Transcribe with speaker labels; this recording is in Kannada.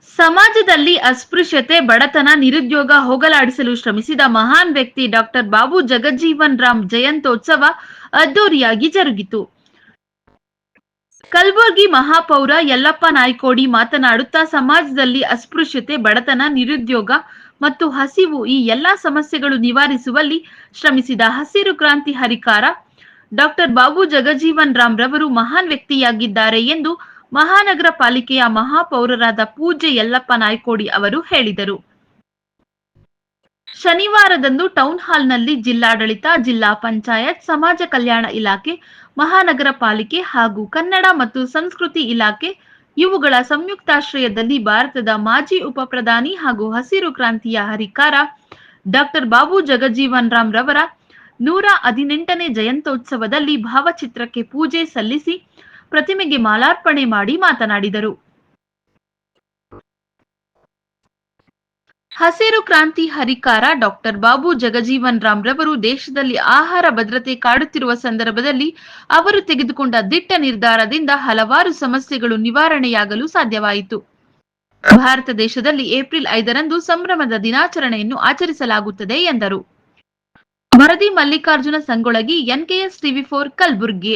Speaker 1: ಸಮಾಜದಲ್ಲಿ ಅಸ್ಪೃಶ್ಯತೆ, ಬಡತನ, ನಿರುದ್ಯೋಗ ಹೋಗಲಾಡಿಸಲು ಶ್ರಮಿಸಿದ ಮಹಾನ್ ವ್ಯಕ್ತಿ ಡಾಕ್ಟರ್ ಬಾಬು ಜಗಜೀವನ್ ರಾಮ್ ಜಯಂತ್ಯೋತ್ಸವ ಅದ್ದೂರಿಯಾಗಿ ಜರುಗಿತು. ಕಲಬುರಗಿ ಮಹಾಪೌರ ಯಲ್ಲಪ್ಪ ನಾಯ್ಕೋಡಿ ಮಾತನಾಡುತ್ತಾ, ಸಮಾಜದಲ್ಲಿ ಅಸ್ಪೃಶ್ಯತೆ, ಬಡತನ, ನಿರುದ್ಯೋಗ ಮತ್ತು ಹಸಿವು ಈ ಎಲ್ಲಾ ಸಮಸ್ಯೆಗಳು ನಿವಾರಿಸುವಲ್ಲಿ ಶ್ರಮಿಸಿದ ಹಸಿರು ಕ್ರಾಂತಿ ಹರಿಕಾರ ಡಾಕ್ಟರ್ ಬಾಬು ಜಗಜೀವನ್ ರಾಮ್ ರವರು ಮಹಾನ್ ವ್ಯಕ್ತಿಯಾಗಿದ್ದಾರೆ ಎಂದು ಮಹಾನಗರ ಪಾಲಿಕೆಯ ಮಹಾಪೌರರಾದ ಪೂಜ್ಯ ಯಲ್ಲಪ್ಪ ನಾಯ್ಕೋಡಿ ಅವರು ಹೇಳಿದರು. ಶನಿವಾರದಂದು ಟೌನ್ ಹಾಲ್ನಲ್ಲಿ ಜಿಲ್ಲಾಡಳಿತ, ಜಿಲ್ಲಾ ಪಂಚಾಯತ್, ಸಮಾಜ ಕಲ್ಯಾಣ ಇಲಾಖೆ, ಮಹಾನಗರ ಪಾಲಿಕೆ ಹಾಗೂ ಕನ್ನಡ ಮತ್ತು ಸಂಸ್ಕೃತಿ ಇಲಾಖೆ ಇವುಗಳ ಸಂಯುಕ್ತಾಶ್ರಯದಲ್ಲಿ ಭಾರತದ ಮಾಜಿ ಉಪಪ್ರಧಾನಿ ಹಾಗೂ ಹಸಿರು ಕ್ರಾಂತಿಯ ಹರಿಕಾರ ಡಾಕ್ಟರ್ ಬಾಬು ಜಗಜೀವನ್ ರಾಮ್ ರವರ 118ನೇ ಜಯಂತ್ಯೋತ್ಸವದಲ್ಲಿ ಭಾವಚಿತ್ರಕ್ಕೆ ಪೂಜೆ ಸಲ್ಲಿಸಿ ಪ್ರತಿಮೆಗೆ ಮಾಲಾರ್ಪಣೆ ಮಾಡಿ ಮಾತನಾಡಿದರು. ಹಸಿರು ಕ್ರಾಂತಿ ಹರಿಕಾರ ಡಾಕ್ಟರ್ ಬಾಬು ಜಗಜೀವನ್ ರಾಮ್ ರವರು ದೇಶದಲ್ಲಿ ಆಹಾರ ಭದ್ರತೆ ಕಾಡುತ್ತಿರುವ ಸಂದರ್ಭದಲ್ಲಿ ಅವರು ತೆಗೆದುಕೊಂಡ ದಿಟ್ಟ ನಿರ್ಧಾರದಿಂದ ಹಲವಾರು ಸಮಸ್ಯೆಗಳು ನಿವಾರಣೆಯಾಗಲು ಸಾಧ್ಯವಾಯಿತು. ಭಾರತ ದೇಶದಲ್ಲಿ ಏಪ್ರಿಲ್ 5ರಂದು ಸಂಭ್ರಮದ ದಿನಾಚರಣೆಯನ್ನು ಆಚರಿಸಲಾಗುತ್ತದೆ ಎಂದರು. ವರದಿ ಮಲ್ಲಿಕಾರ್ಜುನ ಸಂಗೊಳಗಿ, NKS TV4 ಕಲಬುರಗಿ.